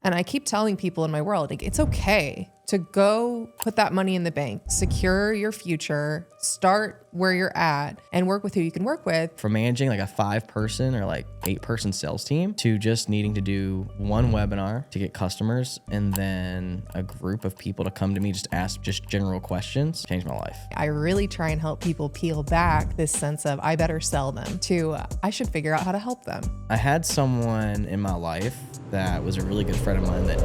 And I keep telling people in my world, like, it's okay to go put that money in the bank, secure your future, start where you're at, and work with who you can work with. From managing like a 5-person or like 8-person sales team to just needing to do one webinar to get customers and then a group of people to come to me just ask just general questions, changed my life. I really try and help people peel back this sense of I better sell them to I should figure out how to help them. I had someone in my life that was a really good friend of mine that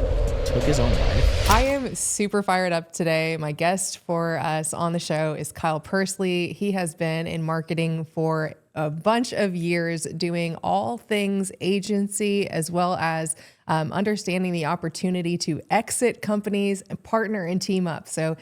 took his own life. I am super fired up today. My guest for us on the show is Kyle Pursley. He has been in marketing for a bunch of years, doing all things agency, as well as understanding the opportunity to exit companies and partner and team up. So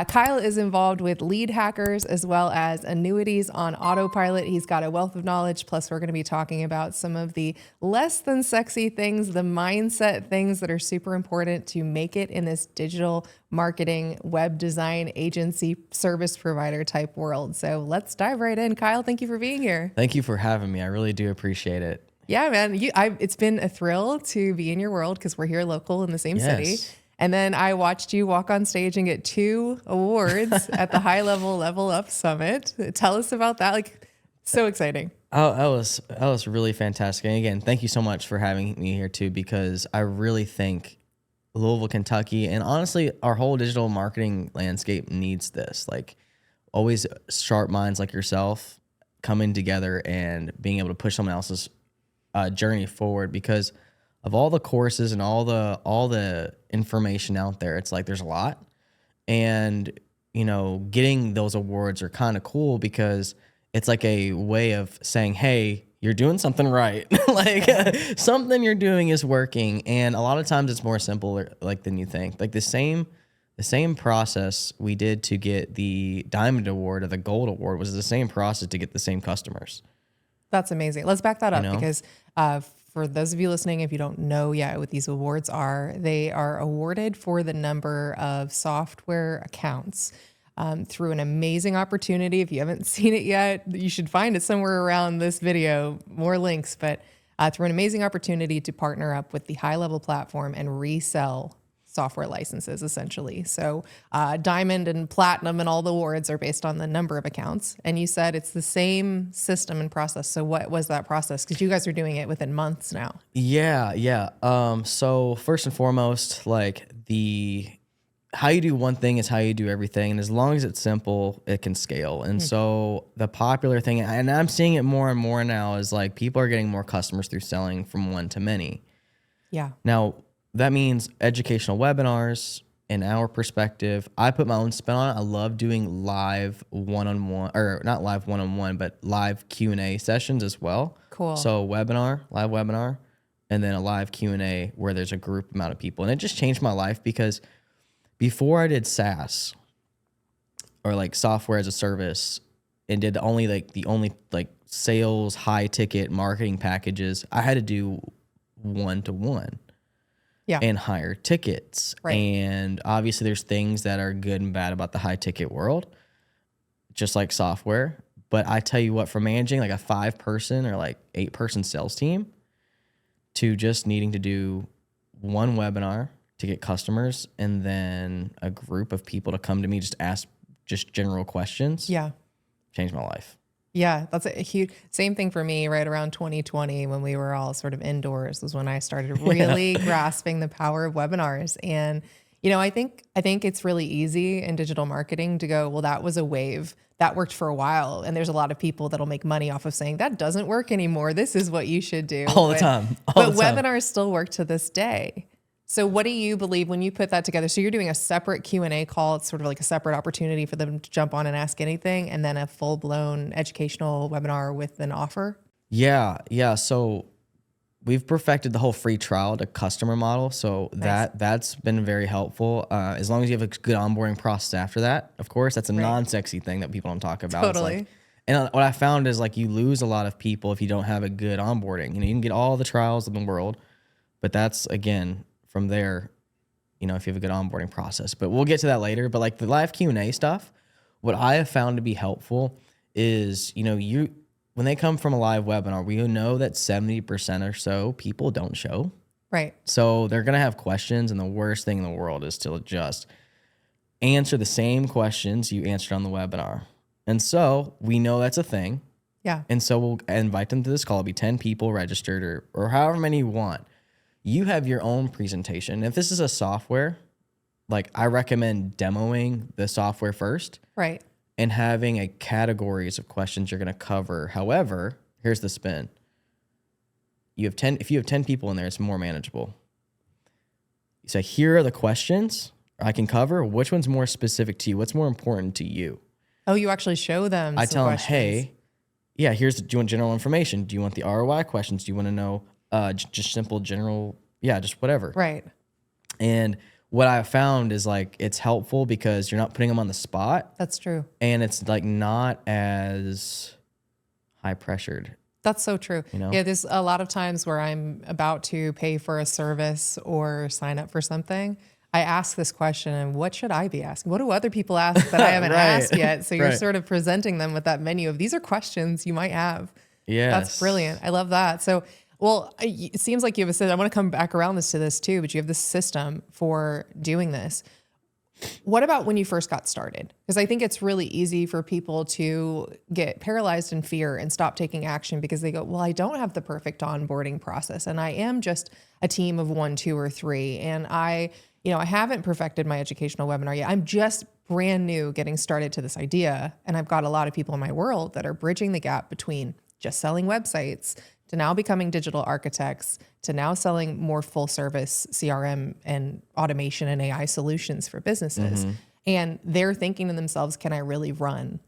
Kyle is involved with lead hackers as well as annuities on autopilot. He's got a wealth of knowledge. Plus, we're going to be talking about some of the less than sexy things, the mindset things that are super important to make it in this digital marketing, web design, agency, service provider type world. So let's dive right in. Kyle, thank you for being here. Thank you for having me. I really do appreciate it. Yeah, man. It's been a thrill to be in your world because we're here local in the same city. And then I watched you walk on stage and get 2 awards at the HighLevel Level Up Summit. Tell us about that. Like, so exciting. Oh, that was really fantastic. And again, thank you so much for having me here too, because I really think Louisville, Kentucky, and honestly, our whole digital marketing landscape needs this. Like, always sharp minds like yourself coming together and being able to push someone else's journey forward, because of all the courses and all the information out there, it's like there's a lot. And, you know, getting those awards are kind of cool because it's like a way of saying, hey, you're doing something right. Like something you're doing is working. And a lot of times it's more simple like than you think. Like the same process we did to get the Diamond Award or the Gold Award was the same process to get the same customers. That's amazing. Let's back that up because for those of you listening, if you don't know yet what these awards are, they are awarded for the number of software accounts through an amazing opportunity. If you haven't seen it yet, you should find it somewhere around this video, more links, but through an amazing opportunity to partner up with the HighLevel platform and resell software licenses, essentially. So Diamond and Platinum and all the awards are based on the number of accounts. And you said it's the same system and process. So what was that process? Because you guys are doing it within months now. Yeah. So first and foremost, like how you do one thing is how you do everything. And as long as it's simple, it can scale. And so the popular thing, and I'm seeing it more and more now, is like people are getting more customers through selling from one to many. Yeah. Now, that means educational webinars. In our perspective, I put my own spin on it. I love doing live one-on-one, or not live one-on-one, but live Q&A sessions as well. Cool. So live webinar, and then a live Q&A where there's a group amount of people. And it just changed my life because before I did SaaS or like software as a service and did the only sales, high ticket marketing packages, I had to do one-to-one. Yeah. And higher tickets. Right. And obviously there's things that are good and bad about the high ticket world, just like software. But I tell you what, from managing like a 5-person or like 8-person sales team to just needing to do one webinar to get customers and then a group of people to come to me just ask just general questions. Yeah. Changed my life. Yeah, that's a huge, same thing for me right around 2020 when we were all sort of indoors was when I started really grasping the power of webinars. And, you know, I think it's really easy in digital marketing to go, well, that was a wave that worked for a while. And there's a lot of people that'll make money off of saying that doesn't work anymore. This is what you should do. All the time. But webinars still work to this day. So what do you believe when you put that together? So you're doing a separate Q&A call. It's sort of like a separate opportunity for them to jump on and ask anything, and then a full-blown educational webinar with an offer? Yeah. So we've perfected the whole free trial to customer model. So Nice. that's been very helpful. As long as you have a good onboarding process after that, of course, that's a non-sexy thing that people don't talk about. Totally. It's like, and what I found is like you lose a lot of people if you don't have a good onboarding. You know, you can get all the trials in the world, but that's, again, from there, you know, if you have a good onboarding process. But we'll get to that later. But like the live Q&A stuff, what I have found to be helpful is, you know, when they come from a live webinar, we know that 70% or so people don't show. Right. So they're going to have questions, and the worst thing in the world is to just answer the same questions you answered on the webinar. And so we know that's a thing. Yeah. And so we'll invite them to this call. It'll be 10 people registered or however many you want. You have your own presentation. If this is a software, like I recommend demoing the software first. Right. And having a categories of questions you're going to cover. However, here's the spin. If you have 10 people in there, it's more manageable. You say, here are the questions I can cover. Which one's more specific to you? What's more important to you? Oh, you actually show them. I some tell questions. them, hey, yeah, do you want general information? Do you want the ROI questions? Do you want to know just simple general, just whatever. Right. And what I found is like, it's helpful because you're not putting them on the spot. That's true. And it's like not as high pressured. That's so true. You know? Yeah, there's a lot of times where I'm about to pay for a service or sign up for something. I ask this question, and what should I be asking? What do other people ask that I haven't Right. asked yet? So you're Right. sort of presenting them with that menu of these are questions you might have. Yes. That's brilliant. I love that. So, well, it seems like you have a system. I want to come back around to this too, but you have this system for doing this. What about when you first got started? Because I think it's really easy for people to get paralyzed in fear and stop taking action because they go, well, I don't have the perfect onboarding process. And I am just a team of 1, 2, or 3. And I haven't perfected my educational webinar yet. I'm just brand new getting started to this idea. And I've got a lot of people in my world that are bridging the gap between just selling websites to now becoming digital architects, to now selling more full service CRM and automation and AI solutions for businesses. Mm-hmm. And they're thinking to themselves, can I really run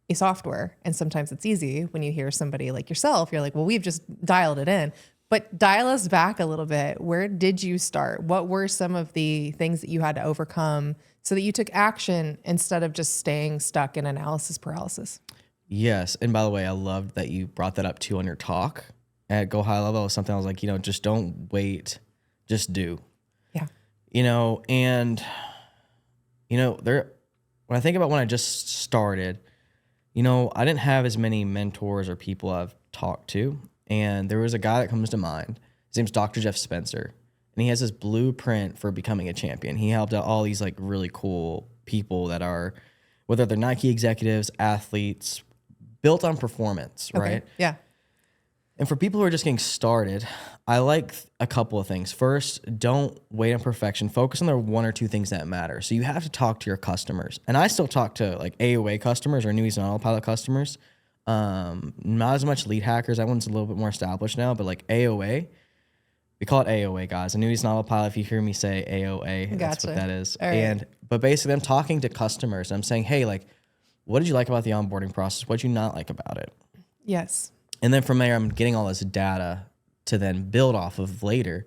a software? And sometimes it's easy when you hear somebody like yourself, you're like, well, we've just dialed it in. But dial us back a little bit. Where did you start? What were some of the things that you had to overcome so that you took action instead of just staying stuck in analysis paralysis? Yes. And by the way, I loved that you brought that up too on your talk at Go High Level. It was something I was like, just don't wait, just do. Yeah. And when I think about when I just started, I didn't have as many mentors or people I've talked to. And there was a guy that comes to mind. His name's Dr. Jeff Spencer. And he has this blueprint for becoming a champion. He helped out all these like really cool people that are, whether they're Nike executives, athletes, built on performance, Okay. right? Yeah. And for people who are just getting started, I like a couple of things. First, don't wait on perfection. Focus on the 1 or 2 things that matter. So you have to talk to your customers. And I still talk to like AOA customers or Newies and Autopilot customers. Not as much lead hackers. That one's a little bit more established now, but like AOA, we call it AOA, guys. And Newies and Autopilot, if you hear me say AOA, that's Gotcha. what that is. All right. But basically I'm talking to customers. I'm saying, hey, like, what did you like about the onboarding process? What did you not like about it? Yes. And then from there, I'm getting all this data to then build off of later.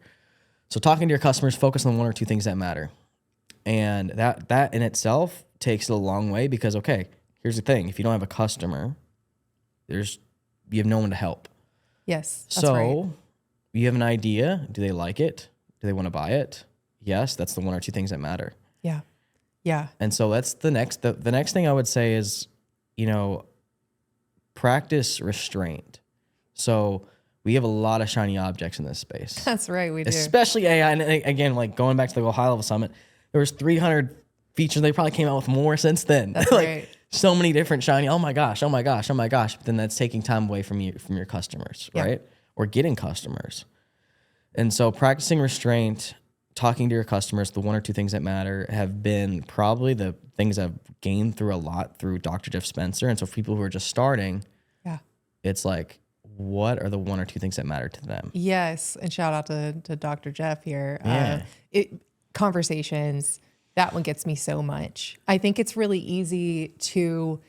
So talking to your customers, focus on 1 or 2 things that matter. And that in itself takes it a long way because, okay, here's the thing. If you don't have a customer, you have no one to help. Yes. That's right. You have an idea. Do they like it? Do they want to buy it? Yes, that's the 1 or 2 things that matter. Yeah. Yeah. And so that's the next thing I would say is, practice restraint. So we have a lot of shiny objects in this space. That's right. We do. Especially AI. And again, like going back to the Go High Level Summit, there was 300 features. They probably came out with more since then. That's like right. so many different shiny. Oh my gosh. But then that's taking time away from your customers, Yeah. right? Or getting customers. And so practicing restraint, talking to your customers, the 1 or 2 things that matter have been probably the things I've gained through a lot through Dr. Jeff Spencer. And so for people who are just starting, it's like, what are the 1 or 2 things that matter to them? Yes. And shout out to Dr. Jeff here. Yeah. Conversations, that one gets me so much. I think it's really easy to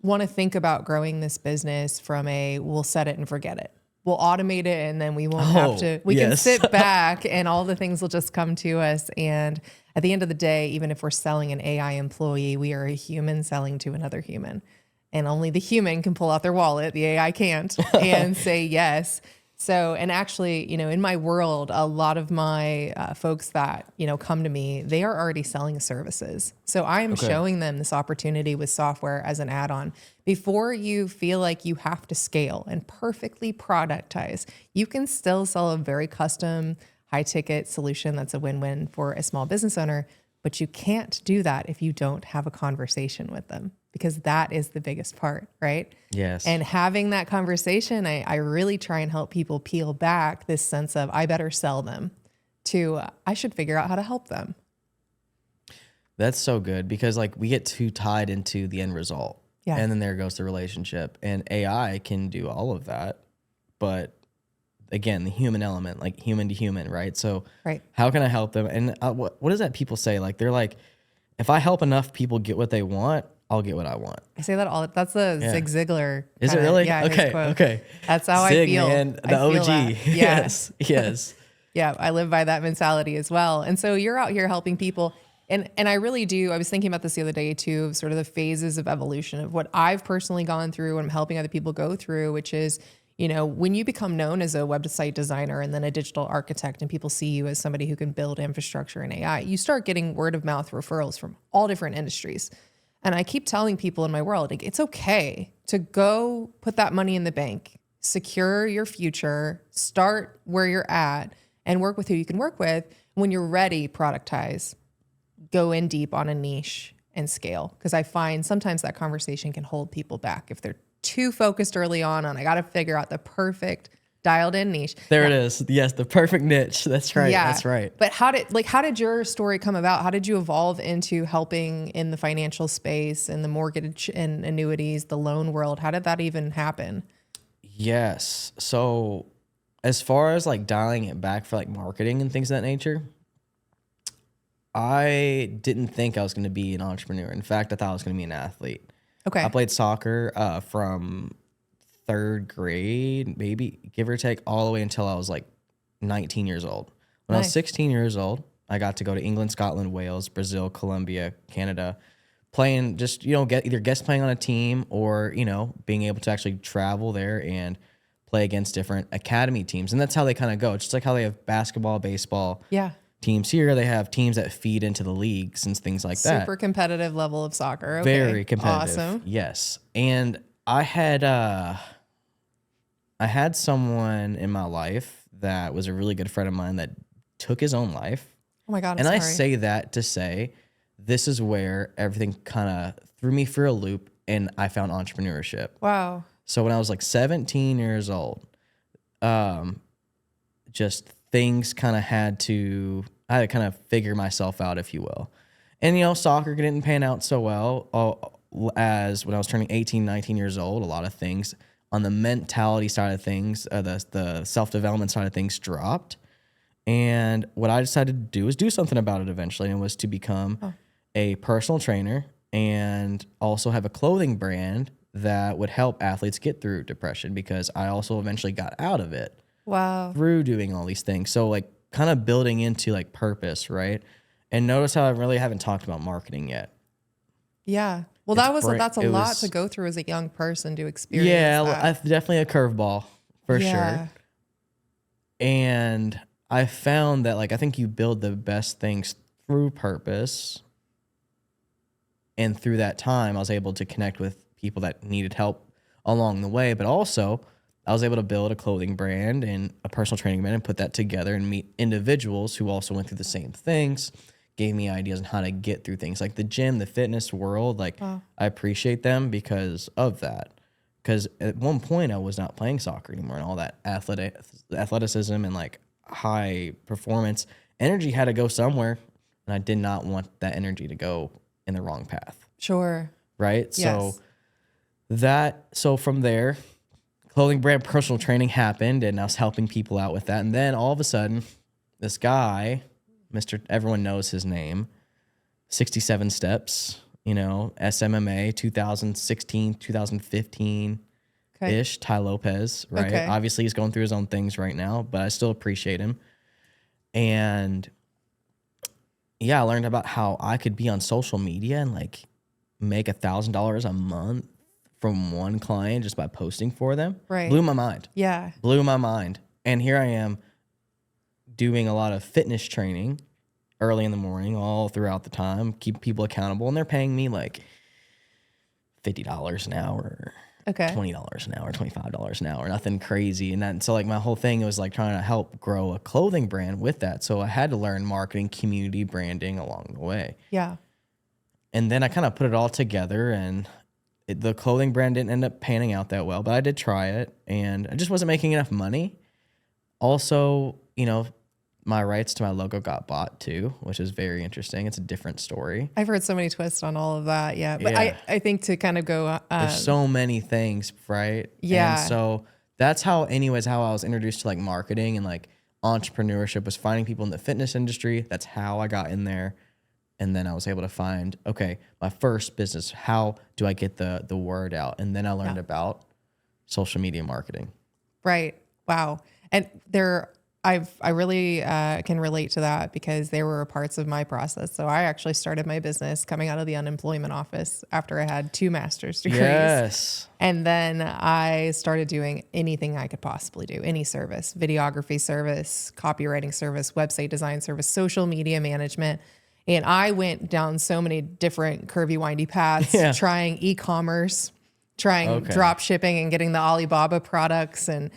want to think about growing this business from we'll set it and forget it. We'll automate it and then we won't have to, we can sit back and all the things will just come to us. And at the end of the day, even if we're selling an AI employee, we are a human selling to another human. And only the human can pull out their wallet, the AI can't, and say yes. So, and actually, in my world, a lot of my folks that, come to me, they are already selling services. So I am showing them this opportunity with software as an add-on. Before you feel like you have to scale and perfectly productize, you can still sell a very custom, high ticket solution that's a win-win for a small business owner. But you can't do that if you don't have a conversation with them, because that is the biggest part, right? Yes. And having that conversation, I really try and help people peel back this sense of I better sell them to I should figure out how to help them. That's so good, because like we get too tied into the end result. Yeah. And then there goes the relationship. And AI can do all of that. But again, the human element, like human to human, right? So Right. how can I help them? And what is that people say? Like, they're like, if I help enough people get what they want, I'll get what I want. I say that all. That's a Zig Ziglar. Is it really? Yeah. Okay. His quote. Okay. That's how Zig, I feel. Man, the I feel OG. that. Yeah. Yes. Yes. Yeah. I live by that mentality as well. And so you're out here helping people. And I really do. I was thinking about this the other day too, of sort of the phases of evolution of what I've personally gone through and I'm helping other people go through, which is, you know, when you become known as a website designer and then a digital architect and people see you as somebody who can build infrastructure in AI, you start getting word of mouth referrals from all different industries. And I keep telling people in my world, like, it's okay to go put that money in the bank, secure your future, start where you're at and work with who you can work with. When you're ready, productize, go in deep on a niche and scale. Because I find sometimes that conversation can hold people back if they're too focused early on I got to figure out the perfect dialed in niche. There it is. Yes, the perfect niche. That's right. Yeah. That's right. But how did your story come about? How did you evolve into helping in the financial space and the mortgage and annuities, the loan world? How did that even happen? Yes. So as far as like dialing it back for like marketing and things of that nature, I didn't think I was going to be an entrepreneur. In fact, I thought I was going to be an athlete. Okay. I played soccer from third grade, maybe give or take, all the way until I was like 19 years old. When I was 16 years old, I got to go to England, Scotland, Wales, Brazil, Colombia, Canada, playing just, get either guest playing on a team or, being able to actually travel there and play against different academy teams. And that's how they kind of go. It's just like how they have basketball, baseball. Yeah. Teams here, they have teams that feed into the leagues and things like that. Super competitive level of soccer. Okay. Very competitive. Awesome. Yes. And I had someone in my life that was a really good friend of mine that took his own life. Oh my God. And I say that to say this is where everything kind of threw me for a loop and I found entrepreneurship. Wow. So when I was like 17 years old, just things kind of I had to kind of figure myself out, if you will. And, soccer didn't pan out so well as when I was turning 18, 19 years old. A lot of things on the mentality side of things, the self-development side of things dropped. And what I decided to do was do something about it eventually, and was to become a personal trainer and also have a clothing brand that would help athletes get through depression, because I also eventually got out of it. Wow. Through doing all these things. So like kind of building into like purpose, right? And notice how I really haven't talked about marketing yet. Yeah. Well, that's a lot to go through as a young person to experience. Yeah, that. Definitely a curveball for sure. And I found that I think you build the best things through purpose. And through that time, I was able to connect with people that needed help along the way, but also I was able to build a clothing brand and a personal training brand and put that together and meet individuals who also went through the same things, gave me ideas on how to get through things like the gym, the fitness world. I appreciate them because of that. Because at one point I was not playing soccer anymore, and all that athleticism and high performance energy had to go somewhere. And I did not want that energy to go in the wrong path. Sure. Right. Yes. So from there, clothing brand personal training happened, and I was helping people out with that. And then all of a sudden, this guy, everyone knows his name, 67 Steps, SMMA, 2016, 2015-ish, Ty Lopez, right? Okay. Obviously, he's going through his own things right now, but I still appreciate him. And yeah, I learned about how I could be on social media and make $1,000 a month from one client just by posting for them. Right. Blew my mind. Yeah. Blew my mind. And here I am doing a lot of fitness training early in the morning, all throughout the time, keep people accountable. And they're paying me $50 an hour. Okay. $20 an hour, $25 an hour, nothing crazy. And so like my whole thing was like trying to help grow a clothing brand with that. So I had to learn marketing, community branding along the way. Yeah. And then I kind of put it all together, and the clothing brand didn't end up panning out that well, but I did try it, and I just wasn't making enough money. Also, my rights to my logo got bought too, which is very interesting. It's a different story. I've heard so many twists on all of that. Yeah. But Yeah. I think to kind of go, There's so many things, right? Yeah. And so that's how I was introduced to like marketing and like entrepreneurship, was finding people in the fitness industry. That's how I got in there. And then I was able to find, okay, my first business, how do I get the word out? And then I learned about social media marketing. Right. Wow. And I really can relate to that because there were parts of my process. So I actually started my business coming out of the unemployment office after I had 2 master's degrees. Yes. And then I started doing anything I could possibly do, any service, videography service, copywriting service, website design service, social media management. And I went down so many different curvy, windy paths, trying e-commerce, trying drop shipping and getting the Alibaba products, and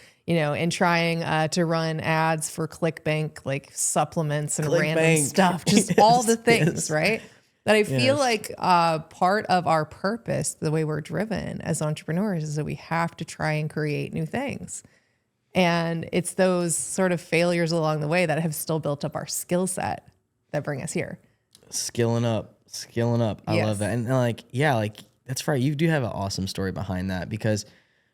trying to run ads for ClickBank, like supplements and random stuff, just all the things, right? That I feel like part of our purpose, the way we're driven as entrepreneurs, is that we have to try and create new things. And it's those sort of failures along the way that have still built up our skill set that bring us here. Skilling up. I love that. And that's right. You do have an awesome story behind that, because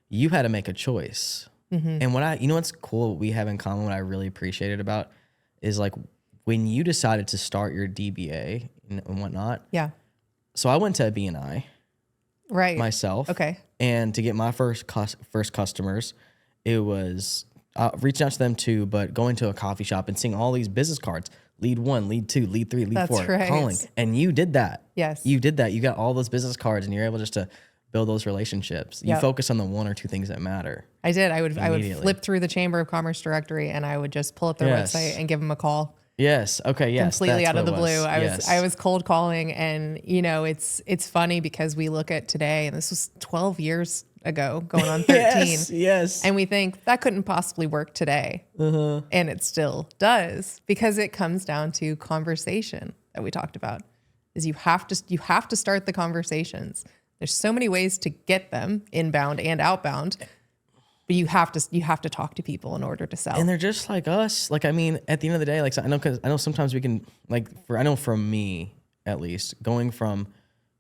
you had to make a choice. Mm-hmm. And what's cool, what we have in common, what I really appreciated about is like when you decided to start your DBA and whatnot. Yeah. So I went to a BNI myself. Okay. And to get my first customers, it was reaching out to them too, but going to a coffee shop and seeing all these business cards. Lead 1, lead 2, lead 3, lead 4, calling. And you did that. Yes. You did that. You got all those business cards, and you're able just to build those relationships. You focus on the 1 or 2 things that matter. I did. I would flip through the Chamber of Commerce directory, and I would just pull up their website and give them a call. Yes. Okay. Yes. Completely out of the blue. I was cold calling, and it's funny because we look at today, and this was 12 years ago, going on 13. Yes. And we think that couldn't possibly work today. And it still does, because it comes down to conversation that we talked about. Is you have to start the conversations. There's so many ways to get them, inbound and outbound, but you have to talk to people in order to sell. And they're just like us. Like, I mean, at the end of the day, like, so I know sometimes we can, like, I know from me at least, going from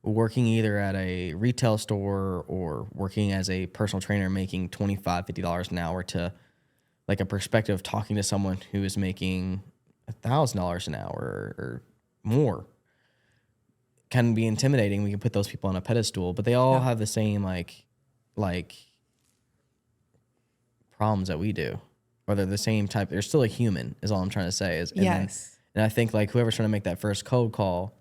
working either at a retail store or working as a personal trainer making $25, $50 an hour, to like a perspective of talking to someone who is making $1,000 an hour or more, can be intimidating. We can put those people on a pedestal, but they all have the same like problems that we do, or they're the same type. They're still a human, is all I'm trying to say. And I think like whoever's trying to make that first cold call,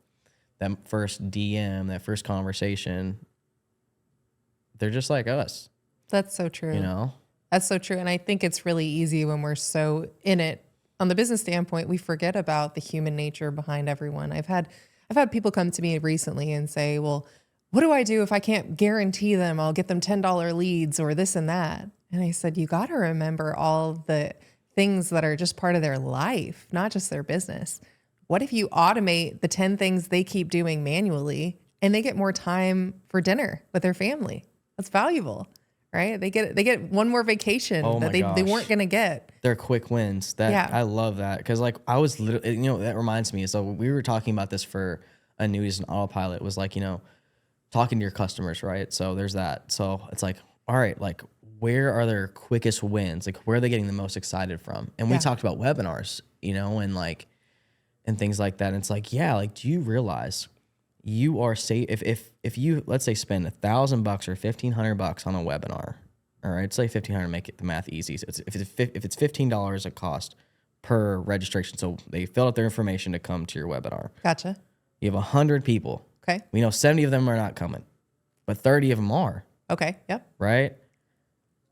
that first DM, that first conversation, they're just like us. That's so true. That's so true. And I think it's really easy when we're so in it on the business standpoint, we forget about the human nature behind everyone. I've had people come to me recently and say, well, what do I do if I can't guarantee them I'll get them $10 leads or this and that? And I said, you got to remember all the things that are just part of their life, not just their business. What if you automate the 10 things they keep doing manually and they get more time for dinner with their family? That's valuable, right? They get one more vacation that they weren't going to get. They're quick wins. I love that. Because like I was literally, that reminds me. So we were talking about this for Annuities and Autopilot, was like, talking to your customers, right? So there's that. So it's like, all right, like where are their quickest wins? Like where are they getting the most excited from? And we talked about webinars, and things like that. And it's like, do you realize you are safe if you, let's say, spend $1,000 or $1,500 on a webinar, all right, say 1,500, make it the math easy. So if it's $15 a cost per registration, so they fill out their information to come to your webinar. Gotcha. You have 100 people. Okay. We know 70 of them are not coming, but 30 of them are. Okay. Yep. Right.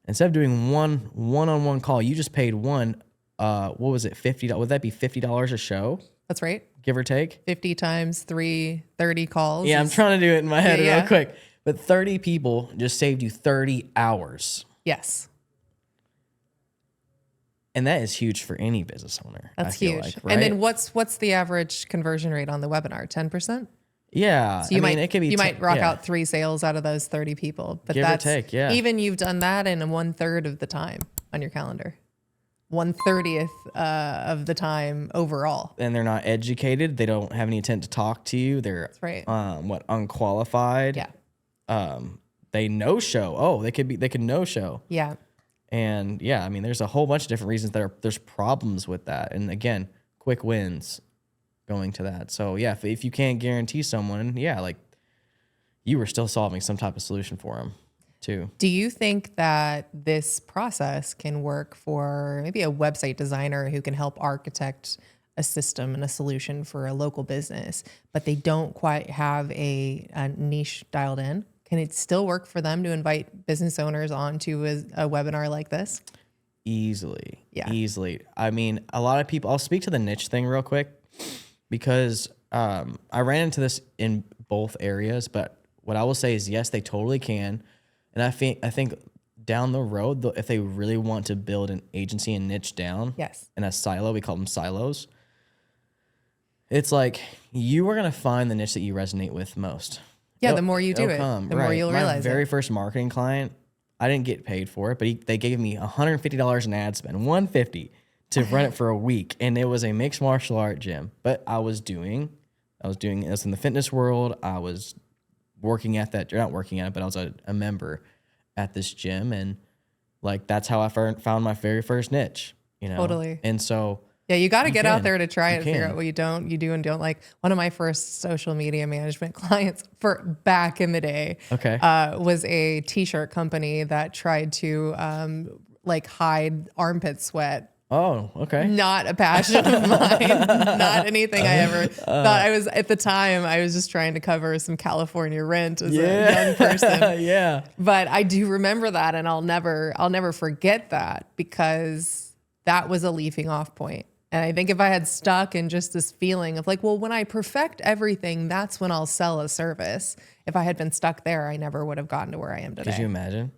Instead of doing one-on-one call, you just paid one. What was it? $50? Would that be $50 a show? That's right. Give or take. 50 times 3, 30 calls. Yeah, I'm trying to do it in my head real quick. But 30 people just saved you 30 hours. Yes. And that is huge for any business owner. That's I feel huge. like, right? And then what's the average conversion rate on the webinar? 10%? Yeah. So you might rock out 3 sales out of those 30 people, but Give or that's take, yeah. even you've done that in 1/3 of the time on your calendar. 1/30th of the time overall. And they're not educated. They don't have any intent to talk to you. They're That's right. Unqualified. Yeah. They no show. Oh, they could no show. Yeah. And yeah, I mean, there's a whole bunch of different reasons there's problems with that. And again, quick wins going to that. So yeah, if you can't guarantee someone, yeah, like you were still solving some type of solution for them too. Do you think that this process can work for maybe a website designer who can help architect a system and a solution for a local business, but they don't quite have a niche dialed in? Can it still work for them to invite business owners onto a webinar like this? Easily. Yeah. Easily. I mean, a lot of people, I'll speak to the niche thing real quick because I ran into this in both areas, but what I will say is yes, they totally can. And I think down the road, if they really want to build an agency and niche down Yes. in a silo, we call them silos. It's like you are going to find the niche that you resonate with most. Yeah, the more you do it, the more you'll realize My very it. first marketing client, I didn't get paid for it, but they gave me $150 in ad spend, $150 to run it for a week, and it was a mixed martial art gym. But I was doing this in the fitness world. I was working at that, or not working at it, but I was a member at this gym, and like that's how I found my very first niche. You know, Totally. And so. Yeah, you got to get out there to try You it, figure can. out what you do and don't like. One of my first social media management clients for back in the day Okay. was a t-shirt company that tried to like hide armpit sweat. Oh, okay. Not a passion of mine. Not anything I ever thought. I was at the time. I was just trying to cover some California rent as a young person. Yeah. But I do remember that, and I'll never forget that because that was a leaping off point. And I think if I had stuck in just this feeling of like, well, when I perfect everything, that's when I'll sell a service. If I had been stuck there, I never would have gotten to where I am today. Could you imagine?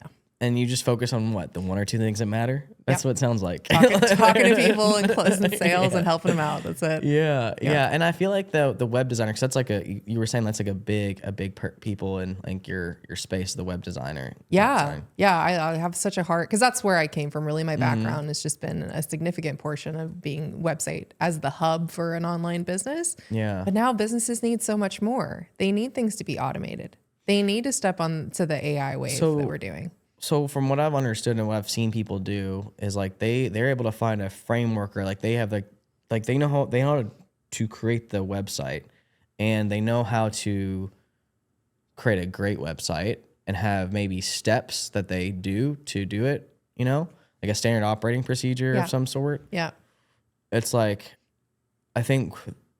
No. And you just focus on what? The 1 or 2 things that matter? That's what it sounds like. Talking to people and closing sales and helping them out. That's it. Yeah. And I feel like the web designer, because that's like you were saying that's like a big people in like your space, the web designer. Yeah. I have such a heart because that's where I came from. Really, my background has just been a significant portion of being website as the hub for an online business. Yeah. But now businesses need so much more. They need things to be automated. They need to step on to the AI wave that we're doing. So from what I've understood and what I've seen people do is like they're able to find a framework, or like they have like they know how to create the website, and they know how to create a great website and have maybe steps that they do to do it, you know, like a standard operating procedure of some sort. Yeah. It's like, I think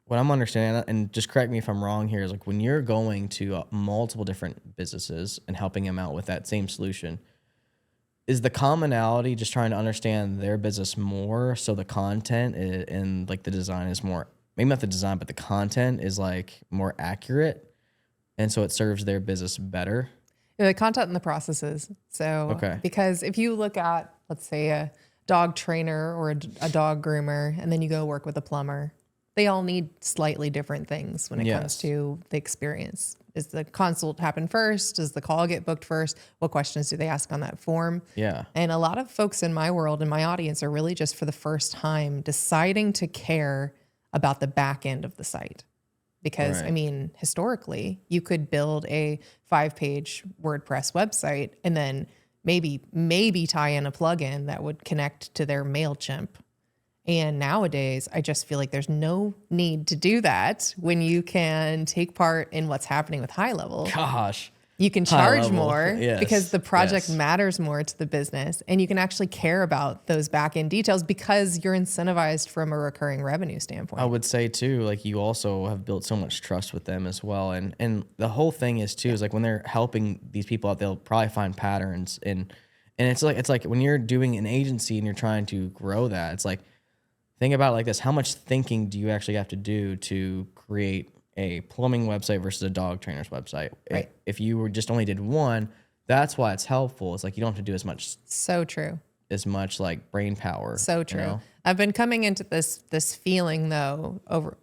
what I'm understanding, and just correct me if I'm wrong here, is like when you're going to multiple different businesses and helping them out with that same solution, is the commonality just trying to understand their business more, so the content and like the design is more, maybe not the design, but the content is like more accurate, and so it serves their business better? The content and the processes. So, because if you look at, let's say, a dog trainer or a dog groomer, and then you go work with a plumber, they all need slightly different things when it comes to the experience. Is the consult happen first? Does the call get booked first? What questions do they ask on that form? Yeah. And a lot of folks in my world and my audience are really just for the first time deciding to care about the back end of the site. Because, I mean, historically, you could build a 5-page WordPress website and then maybe tie in a plugin that would connect to their MailChimp. And nowadays, I just feel like there's no need to do that when you can take part in what's happening with HighLevel. Gosh. You can charge HighLevel, more yes, because the project yes. matters more to the business, and you can actually care about those back end details because you're incentivized from a recurring revenue standpoint. I would say too, like you also have built so much trust with them as well. And the whole thing is too, is like when they're helping these people out, they'll probably find patterns. And it's like when you're doing an agency and you're trying to grow that, it's like, think about it like this. How much thinking do you actually have to do to create a plumbing website versus a dog trainer's website. Right. If you were just only did one, that's why it's helpful. It's like you don't have to do So true. as much like brain power. So true. You know? I've been coming into this feeling though,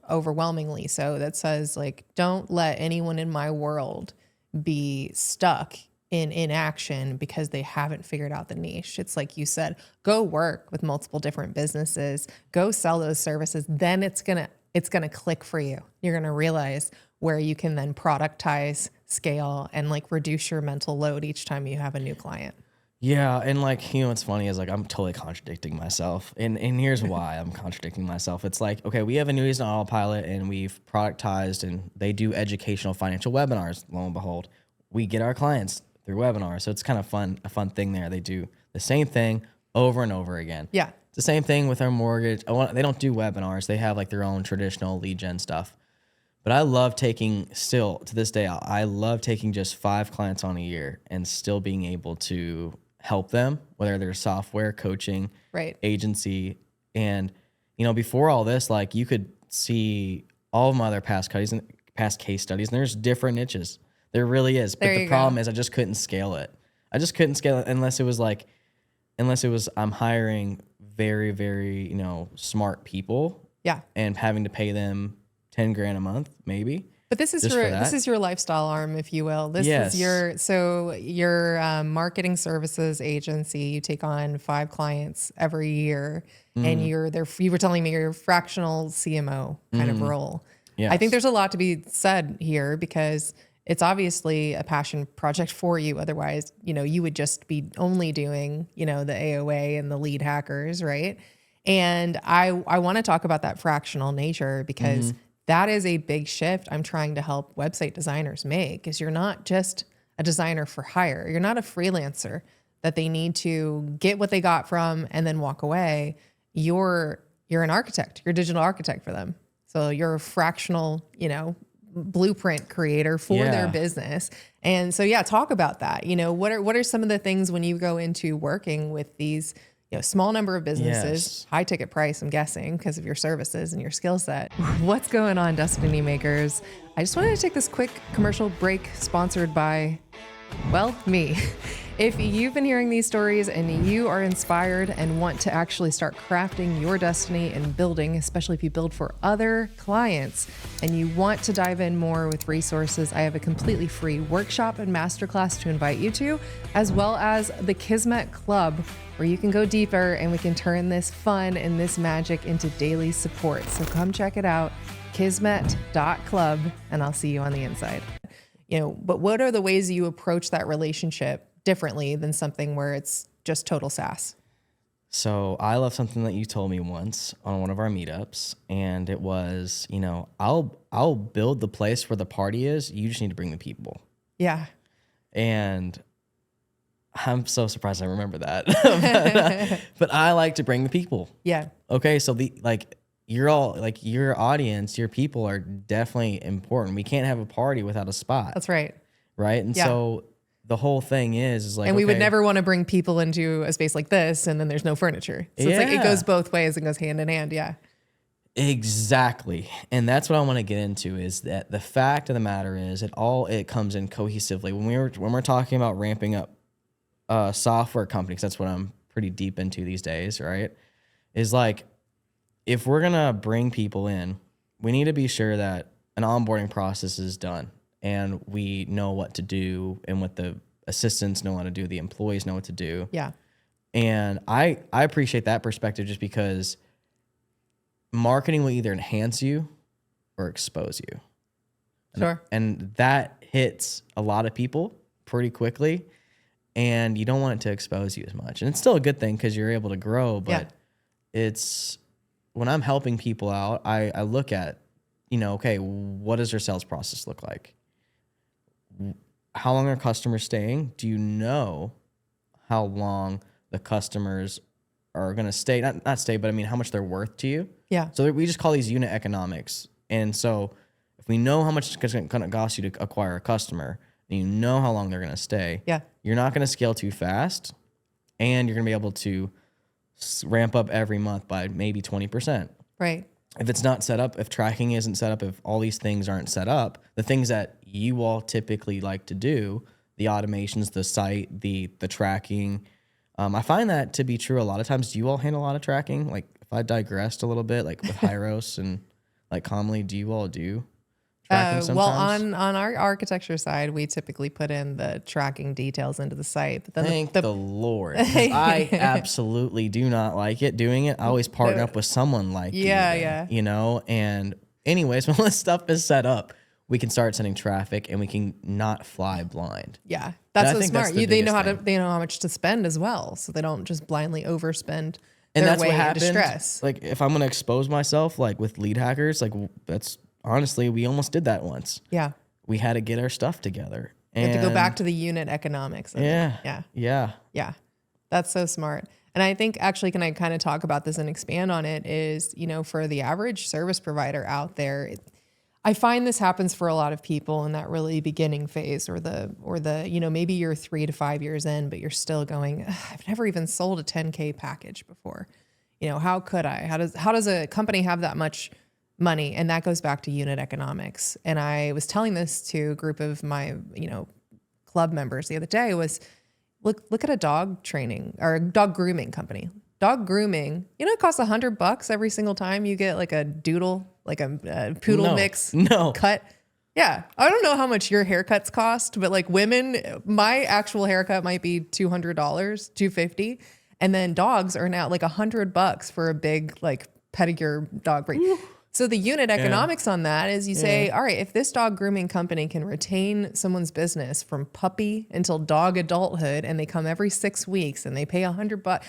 overwhelmingly so, that says like, don't let anyone in my world be stuck in inaction because they haven't figured out the niche. It's like you said, go work with multiple different businesses, go sell those services. Then it's gonna click for you. You're gonna realize where you can then productize, scale, and like reduce your mental load each time you have a new client. Yeah, and like, you know, what's funny is like I'm totally contradicting myself, and here's why I'm contradicting myself. It's like, okay, we have annuities on autopilot, and we've productized, and they do educational financial webinars. Lo and behold, we get our clients through webinars, so it's kind of a fun thing there. They do the same thing over and over again. Yeah, it's the same thing with our mortgage. They don't do webinars; they have like their own traditional lead gen stuff. But I love still to this day, I love taking just 5 clients on a year and still being able to help them, whether they're software, coaching, right, agency. And, you know, before all this, like you could see all of my other past case studies, and there's different niches. There really is. But the problem is I just couldn't scale it. Unless it was I'm hiring very, very, you know, smart people. Yeah. And having to pay them $10,000 a month, maybe. But this is your lifestyle arm, if you will. This is your marketing services agency. You take on 5 clients every year, and you were telling me you're a fractional CMO kind of role. Yes. I think there's a lot to be said here because it's obviously a passion project for you. Otherwise, you know, you would just be only doing, you know, the AOA and the lead hackers, right? And I want to talk about that fractional nature because that is a big shift I'm trying to help website designers make, is you're not just a designer for hire. You're not a freelancer that they need to get what they got from and then walk away. You're an architect. You're a digital architect for them. So you're a fractional, you know, blueprint creator for their business. And so, talk about that. You know, what are some of the things when you go into working with these, you know, small number of businesses, high ticket price, I'm guessing, because of your services and your skill set. What's going on, Destiny Makers? I just wanted to take this quick commercial break sponsored by, well, me. If you've been hearing these stories and you are inspired and want to actually start crafting your destiny and building, especially if you build for other clients and you want to dive in more with resources, I have a completely free workshop and masterclass to invite you to, as well as the Kismet Club, where you can go deeper and we can turn this fun and this magic into daily support. So come check it out, kismet.club, and I'll see you on the inside. You know, but what are the ways you approach that relationship differently than something where it's just total SaaS? So I love something that you told me once on one of our meetups, and it was, you know, I'll build the place where the party is. You just need to bring the people. Yeah. And I'm so surprised I remember that. but I like to bring the people. Yeah. Okay. So you're all like your audience, your people are definitely important. We can't have a party without a spot. That's right. Right. And so the whole thing is like, and we would never want to bring people into a space like this and then there's no furniture. So it's like, it goes both ways and goes hand in hand. Yeah. Exactly. And that's what I want to get into, is that the fact of the matter is it comes in cohesively. When we're talking about ramping up software companies, that's what I'm pretty deep into these days, right? Is like, if we're going to bring people in, we need to be sure that an onboarding process is done and we know what to do and what the assistants know how to do, the employees know what to do. Yeah. And I appreciate that perspective just because marketing will either enhance you or expose you. Sure. And that hits a lot of people pretty quickly, and you don't want it to expose you as much. And it's still a good thing because you're able to grow, but it's, when I'm helping people out, I look at, you know, okay, what does their sales process look like? How long are customers staying? Do you know how long the customers are going to stay? Not stay, but I mean, how much they're worth to you? Yeah. So we just call these unit economics. And so if we know how much it's going to cost you to acquire a customer, and you know how long they're going to stay, you're not going to scale too fast, and you're going to be able to ramp up every month by maybe 20%. Right. if it's not set up, if tracking isn't set up, if all these things aren't set up, the things that you all typically like to do, the automations, the site, the tracking, I find that to be true a lot of times. Do you all handle a lot of tracking? Like if I digressed a little bit, like with Hyros and like Commonly, do you all do tracking sometimes? Well, on our architecture side, we typically put in the tracking details into the site. But then Thank the Lord. 'Cause I absolutely do not like it doing it. I always partner up with someone like you, then, you know? And anyways, when this stuff is set up, we can start sending traffic and we can not fly blind. Yeah. That's so smart. That's They know how much to spend as well. So they don't just blindly overspend And their that's way what into happens. stress. Like if I'm going to expose myself, like with lead hackers, like that's honestly, we almost did that once. Yeah. We had to get our stuff together. You have to go back to the unit economics. Yeah. That's so smart. And I think actually, can I kind of talk about this and expand on it is, you know, for the average service provider out there, I find this happens for a lot of people in that really beginning phase or the, you know, maybe you're 3 to 5 years in, but you're still going, I've never even sold a 10K package before. You know, how could I? How does a company have that much money? And that goes back to unit economics. And I was telling this to a group of my, you know, club members the other day was look at a dog training or a dog grooming company. Dog grooming, you know, it costs $100 every single time you get like a doodle, like a poodle mix cut. Yeah. I don't know how much your haircuts cost, but like women, my actual haircut might be $200, $250. And then dogs are now like $100 for a big like pedicure dog breed. So the unit economics on that is you say, all right, if this dog grooming company can retain someone's business from puppy until dog adulthood, and they come every 6 weeks and they pay $100,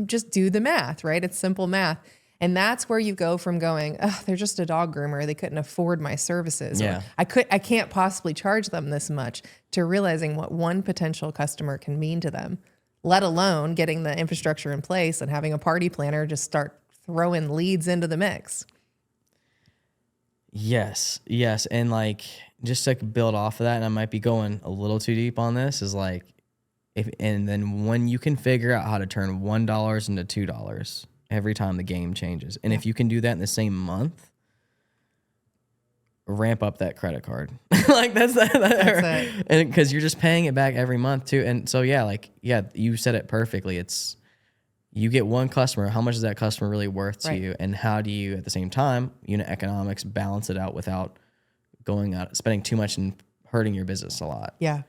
just do the math, right? It's simple math. And that's where you go from going, oh, they're just a dog groomer. They couldn't afford my services. Yeah. Or I can't possibly charge them this much, to realizing what one potential customer can mean to them, let alone getting the infrastructure in place and having a party planner just start throwing leads into the mix. Yes. And like, just to build off of that, and I might be going a little too deep on this, is like, and then when you can figure out how to turn $1 into $2 every time the game changes. And if you can do that in the same month, ramp up that credit card. Like that's it. And because you're just paying it back every month too. And so, you said it perfectly. It's, you get one customer. How much is that customer really worth to you? And how do you, at the same time, unit economics, balance it out without going out, spending too much and hurting your business a lot? Yeah.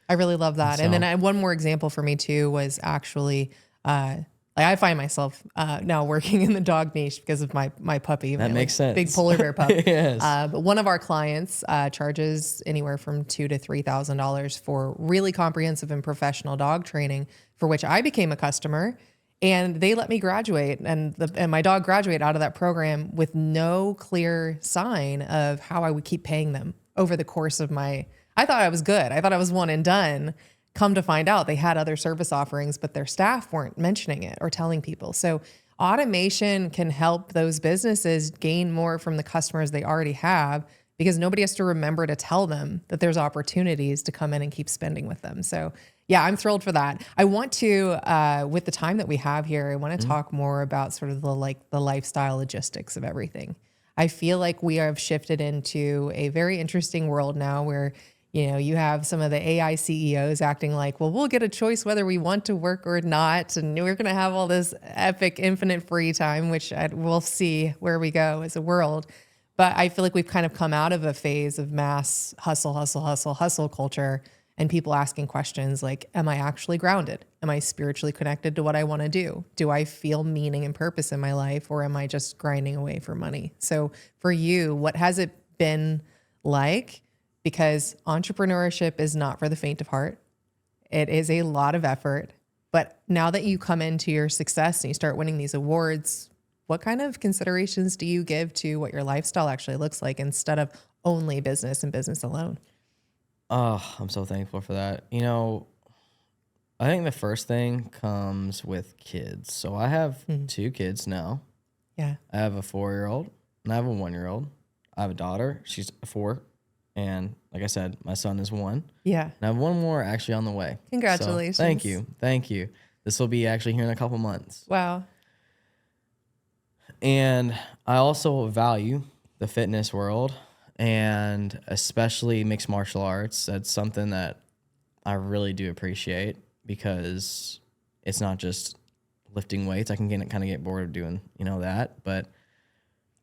I really love that. And then one more example for me too was actually, I find myself now working in the dog niche because of my puppy. That makes sense. Big polar bear pup. Yes. But one of our clients charges anywhere from $2,000 to $3,000 for really comprehensive and professional dog training, for which I became a customer. And they let me graduate, and my dog graduate out of that program with no clear sign of how I would keep paying them over the course of I thought I was good. I thought I was one and done. Come to find out, they had other service offerings, but their staff weren't mentioning it or telling people. So automation can help those businesses gain more from the customers they already have, because nobody has to remember to tell them that there's opportunities to come in and keep spending with them. So yeah, I'm thrilled for that. I want to, with the time that we have here, I want to talk more about sort of the lifestyle logistics of everything. I feel like we have shifted into a very interesting world now where, you know, you have some of the AI CEOs acting like, well, we'll get a choice whether we want to work or not. And we're going to have all this epic infinite free time, which we'll see where we go as a world. But I feel like we've kind of come out of a phase of mass hustle culture, and people asking questions like, am I actually grounded? Am I spiritually connected to what I want to do? Do I feel meaning and purpose in my life, or am I just grinding away for money? So for you, what has it been like? Because entrepreneurship is not for the faint of heart. It is a lot of effort. But now that you come into your success and you start winning these awards, what kind of considerations do you give to what your lifestyle actually looks like instead of only business and business alone? Oh, I'm so thankful for that. You know, I think the first thing comes with kids. So I have 2 kids now. Yeah. I have a 4-year-old and I have a 1-year-old. I have a daughter. She's 4. And like I said, my son is 1. Yeah. And I have 1 more actually on the way. Congratulations. So thank you. This will be actually here in a couple months. Wow. And I also value the fitness world and especially mixed martial arts. That's something that I really do appreciate because it's not just lifting weights. I can kind of get bored of doing, that. But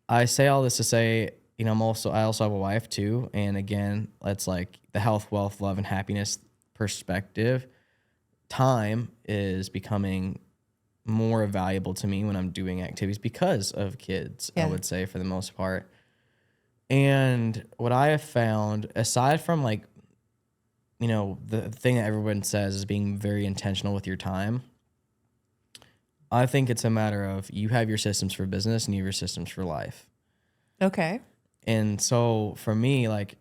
I say all this to say, I also have a wife too. And again, it's like the health, wealth, love, and happiness perspective. Time is becoming more valuable to me when I'm doing activities because of kids, I would say, for the most part. And what I have found, aside from like, the thing that everyone says is being very intentional with your time, I think it's a matter of you have your systems for business and you have your systems for life. Okay. And so for me, like,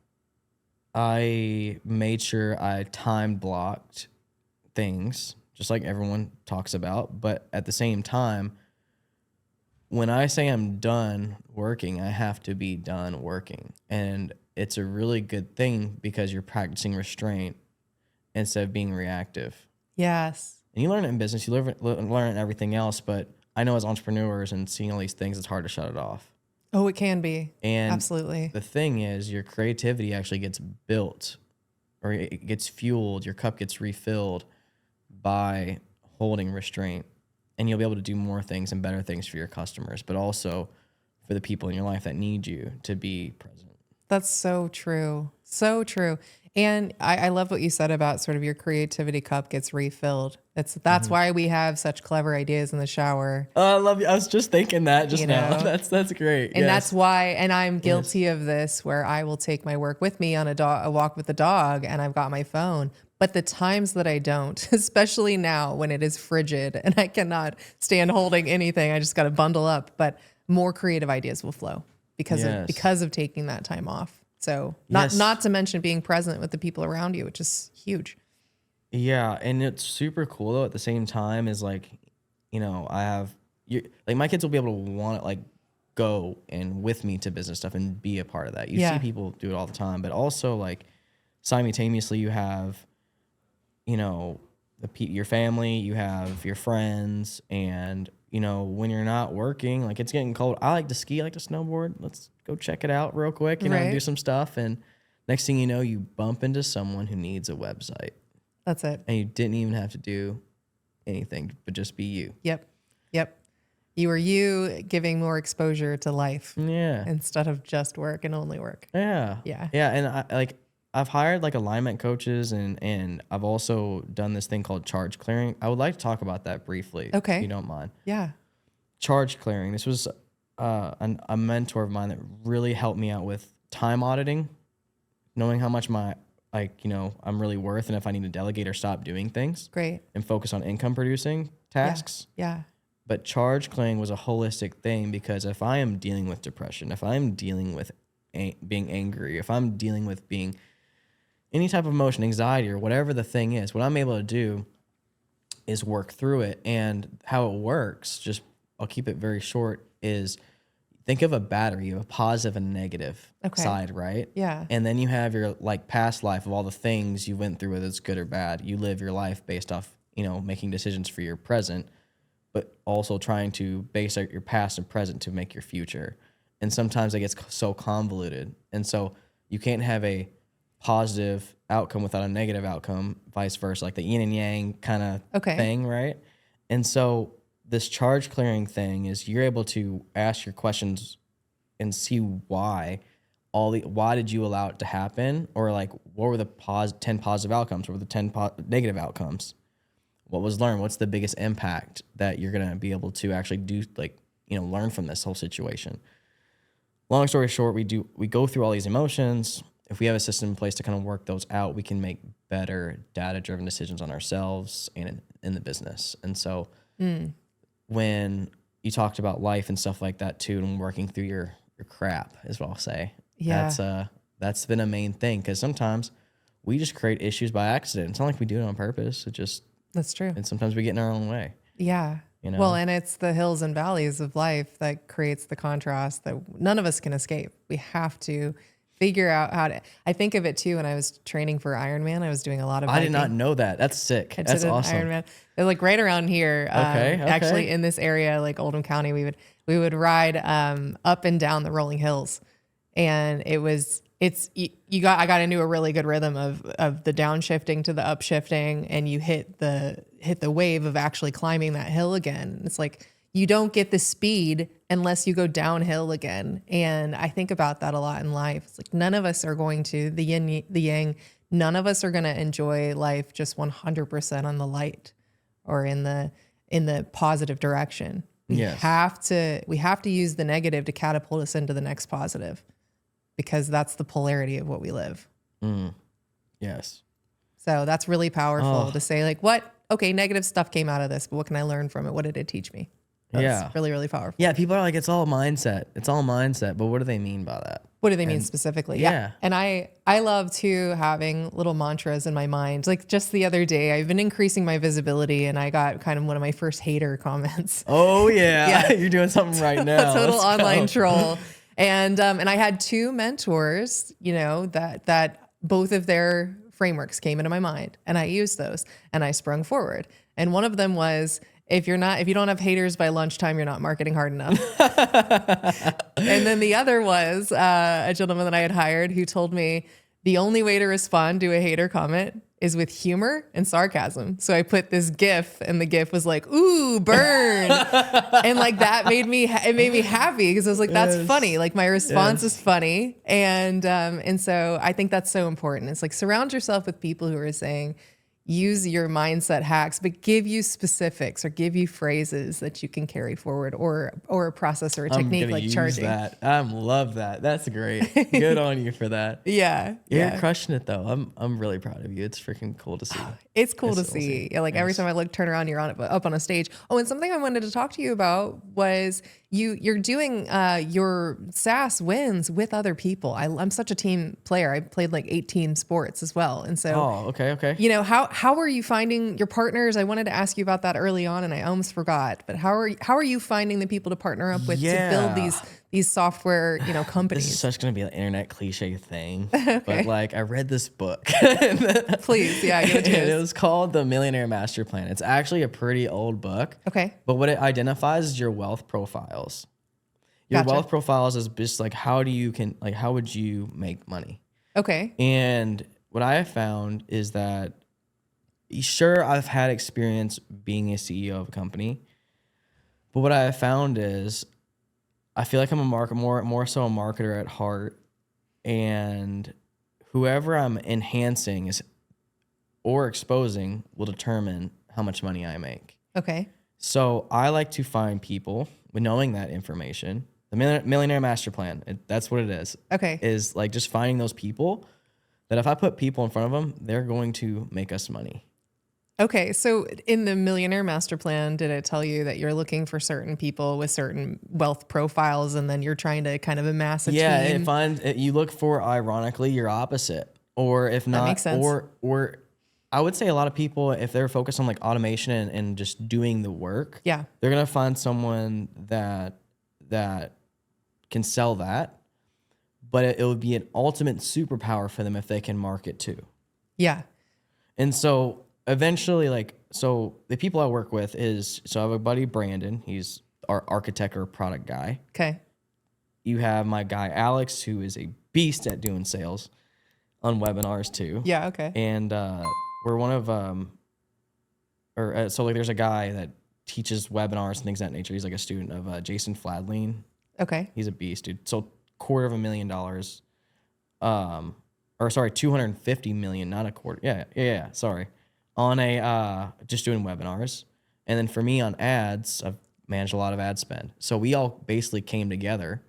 I made sure I time blocked things, just like everyone talks about. But at the same time, when I say I'm done working, I have to be done working. And it's a really good thing because you're practicing restraint instead of being reactive. Yes. And you learn it in business, you learn it in everything else. But I know as entrepreneurs and seeing all these things, it's hard to shut it off. Oh, it can be. And absolutely. The thing is, your creativity actually gets built or it gets fueled, your cup gets refilled by holding restraint. And you'll be able to do more things and better things for your customers, but also for the people in your life that need you to be present. That's so true. So true. And I love what you said about sort of your creativity cup gets refilled. That's why we have such clever ideas in the shower. Oh, I love you. I was just thinking that just now. That's great. And that's why, and I'm guilty of this, where I will take my work with me on a walk with the dog, and I've got my phone. But the times that I don't, especially now when it is frigid and I cannot stand holding anything, I just got to bundle up. But more creative ideas will flow because of taking that time off. So not to mention being present with the people around you, which is huge. Yeah, and it's super cool though. At the same time, is like, I have like my kids will be able to want to like go and with me to business stuff and be a part of that. You see people do it all the time, but also like simultaneously you have, your family, you have your friends, and when you're not working, like it's getting cold. I like to ski, I like to snowboard. Let's go check it out real quick, do some stuff. And next thing you know, you bump into someone who needs a website. That's it. And you didn't even have to do anything, but just be you. Yep. You were you giving more exposure to life. Yeah. Instead of just work and only work. Yeah. Yeah. Yeah. And I've hired like alignment coaches and I've also done this thing called charge clearing. I would like to talk about that briefly. Okay. If you don't mind. Yeah. Charge clearing. This was a mentor of mine that really helped me out with time auditing, knowing how much I'm really worth and if I need to delegate or stop doing things. Great. And focus on income producing tasks. Yeah. But charge clearing was a holistic thing because if I am dealing with depression, if I'm dealing with being angry, if I'm dealing with being any type of emotion, anxiety, or whatever the thing is, what I'm able to do is work through it. And how it works, I'll keep it very short, is think of a battery. You have a positive and negative side, right? Yeah. And then you have your like past life of all the things you went through, whether it's good or bad. You live your life based off, making decisions for your present, but also trying to base out your past and present to make your future. And sometimes it gets so convoluted. And so you can't have a positive outcome without a negative outcome, vice versa, like the yin and yang kind of thing, right? And so this charge clearing thing is you're able to ask your questions and see why did you allow it to happen? Or like, what were the 10 positive outcomes? What were the 10 negative outcomes? What was learned? What's the biggest impact that you're going to be able to actually do, learn from this whole situation? Long story short, we go through all these emotions. If we have a system in place to kind of work those out, we can make better data-driven decisions on ourselves and in the business. And so when you talked about life and stuff like that too, and working through your crap is what I'll say. Yeah. That's been a main thing because sometimes we just create issues by accident. It's not like we do it on purpose. That's true. And sometimes we get in our own way. Yeah. Well, and it's the hills and valleys of life that creates the contrast that none of us can escape. We have to figure out how to. I think of it too when I was training for Ironman. I was doing a lot of I did biking. not know that. That's sick. I That's did an awesome. Ironman. They're like right around here. Okay. Actually, in this area, like Oldham County, we would ride up and down the rolling hills, and I got into a really good rhythm of the downshifting to the upshifting, and you hit the wave of actually climbing that hill again. It's like you don't get the speed unless you go downhill again. And I think about that a lot in life. It's like none of us are going to the yin, the yang. None of us are going to enjoy life just 100% on the light or in the positive direction. We have to use the negative to catapult us into the next positive, because that's the polarity of what we live. Yes. So that's really powerful to say, like, okay, negative stuff came out of this, but what can I learn from it? What did it teach me? That's really, really powerful. Yeah, people are like, it's all mindset. It's all mindset. But what do they mean by that? What do they mean specifically? Yeah. And I love too having little mantras in my mind. Like just the other day, I've been increasing my visibility, and I got kind of one of my first hater comments. Oh yeah. You're doing something right now. A total online troll. And I had two mentors, that both of their frameworks came into my mind, and I used those, and I sprung forward. And one of them was, if you don't have haters by lunchtime, you're not marketing hard enough. And then the other was a gentleman that I had hired who told me the only way to respond to a hater comment is with humor and sarcasm. So I put this GIF, and the GIF was like, "Ooh, burn," and like that made me happy, because I was like, "That's funny." Like my response is funny, and so I think that's so important. It's like surround yourself with people who are saying, use your mindset hacks, but give you specifics or give you phrases that you can carry forward, or a process or a technique like charging. That. I love that. That's great. Good on you for that. Yeah. You're crushing it though. I'm really proud of you. It's freaking cool to see. It's cool to see. Yeah, like every time I turn around, you're up on a stage. Oh, and something I wanted to talk to you about was you're doing your SaaS wins with other people. I'm such a team player. I played like 8 team sports as well. And so, okay. How are you finding your partners? I wanted to ask you about that early on, and I almost forgot. But how are you finding the people to partner up with to build these software companies? This is such going to be an internet cliche thing, but like I read this book. Please, give it to us. It was called The Millionaire Master Plan. It's actually a pretty old book. Okay. But what it identifies is your wealth profiles. Your wealth profiles is just like how would you make money? Okay. And what I have found is that sure, I've had experience being a CEO of a company, but what I have found is I feel like I'm more so a marketer at heart, and whoever I'm enhancing or exposing will determine how much money I make. Okay. So I like to find people with knowing that information. The Millionaire Master Plan, that's what it is. Okay. Is like just finding those people that if I put people in front of them, they're going to make us money. Okay, so in the Millionaire Master Plan, did it tell you that you're looking for certain people with certain wealth profiles, and then you're trying to kind of amass a team? Yeah, you look for, ironically, your opposite, or if not, that makes sense. or I would say a lot of people, if they're focused on like automation and just doing the work, they're gonna find someone that can sell that, but it would be an ultimate superpower for them if they can market too. Yeah, and so. Eventually, the people I work with I have a buddy, Brandon. He's our architect or product guy. Okay. You have my guy, Alex, who is a beast at doing sales on webinars too. Yeah, okay. And we're one of, there's a guy that teaches webinars and things of that nature. He's like a student of Jason Fladleen. Okay. He's a beast, dude. So $250,000. $250 million, not a quarter. Yeah, sorry. On just doing webinars. And then for me on ads, I've managed a lot of ad spend. So we all basically came together.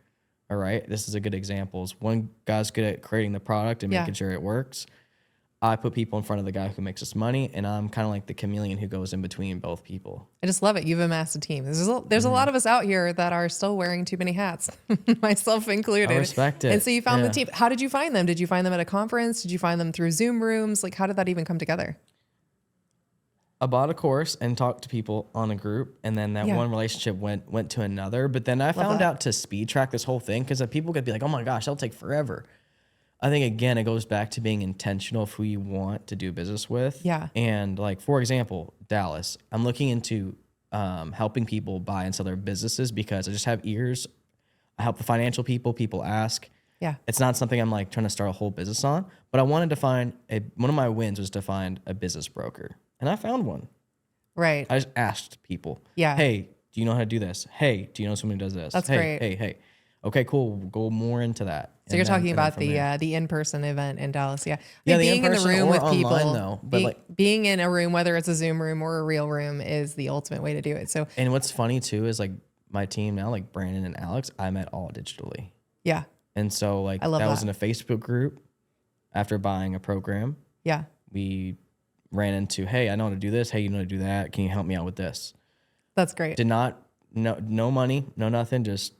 All right. This is a good example. One guy's good at creating the product and making sure it works. I put people in front of the guy who makes us money, and I'm kind of like the chameleon who goes in between both people. I just love it. You've amassed a team. There's a lot of us out here that are still wearing too many hats, myself included. I respect it. And so you found the team. How did you find them? Did you find them at a conference? Did you find them through Zoom rooms? Like, how did that even come together? I bought a course and talked to people on a group, and then that one relationship went to another. But then I found out to speed track this whole thing, because people could be like, "Oh my gosh, that'll take forever." I think again, it goes back to being intentional of who you want to do business with. Yeah. And like, for example, Dallas, I'm looking into helping people buy and sell their businesses because I just have ears. I help the financial people. People ask. Yeah. It's not something I'm like trying to start a whole business on, but I wanted to find one of my wins was to find a business broker. And I found one. Right. I just asked people, Yeah. hey, do you know how to do this? Hey, do you know someone who does this? That's hey, great. hey. Okay, cool. We'll go more into that. So you're talking about the in-person event in Dallas. Yeah. Yeah, being in the room with people, online though, but being in a room, whether it's a Zoom room or a real room, is the ultimate way to do it. So, and what's funny too is like my team now, like Brandon and Alex, I met all digitally. yeah. And so like that was in a Facebook group after buying a program. Yeah. We ran into, hey, I know how to do this. Hey, you know how to do that. Can you help me out with this? That's great. Did not, no money, no nothing. Just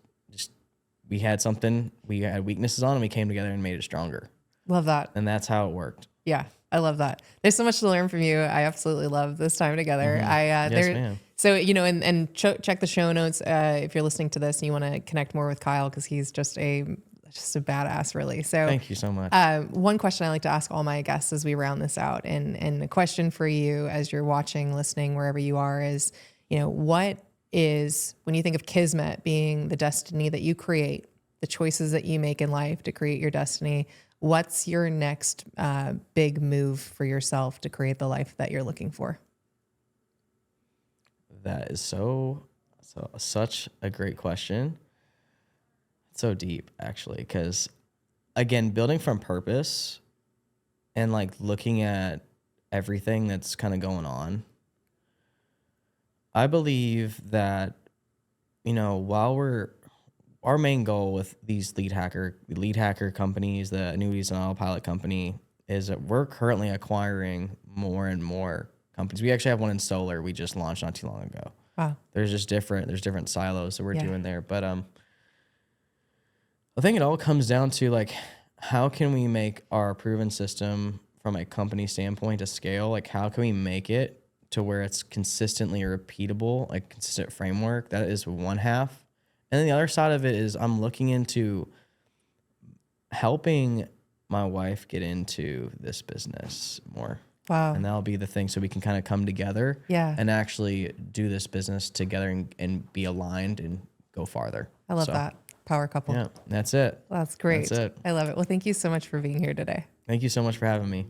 we had something we had weaknesses on and we came together and made it stronger. Love that. And that's how it worked. Yeah. I love that. There's so much to learn from you. I absolutely love this time together. Yes, ma'am. So, and check the show notes if you're listening to this and you want to connect more with Kyle, because he's just a badass, really. So thank you so much. One question I like to ask all my guests as we round this out, and the question for you as you're watching, listening, wherever you are, is, what is, when you think of Kismet being the destiny that you create, the choices that you make in life to create your destiny, what's your next big move for yourself to create the life that you're looking for? That is such a great question. It's so deep, actually, because again, building from purpose and like looking at everything that's kind of going on, I believe that, while our main goal with these lead hacker companies, the annuities and autopilot company, is that we're currently acquiring more and more companies. We actually have one in solar we just launched not too long ago. Wow. There's different silos that we're doing there. But I think it all comes down to like, how can we make our proven system from a company standpoint to scale? Like, how can we make it to where it's consistently repeatable, like consistent framework? That is one half. And then the other side of it is I'm looking into helping my wife get into this business more. Wow. And that'll be the thing. So we can kind of come together and actually do this business together and be aligned and go farther. I love that. Power couple. Yeah, that's it. That's great. That's it. I love it. Well, thank you so much for being here today. Thank you so much for having me.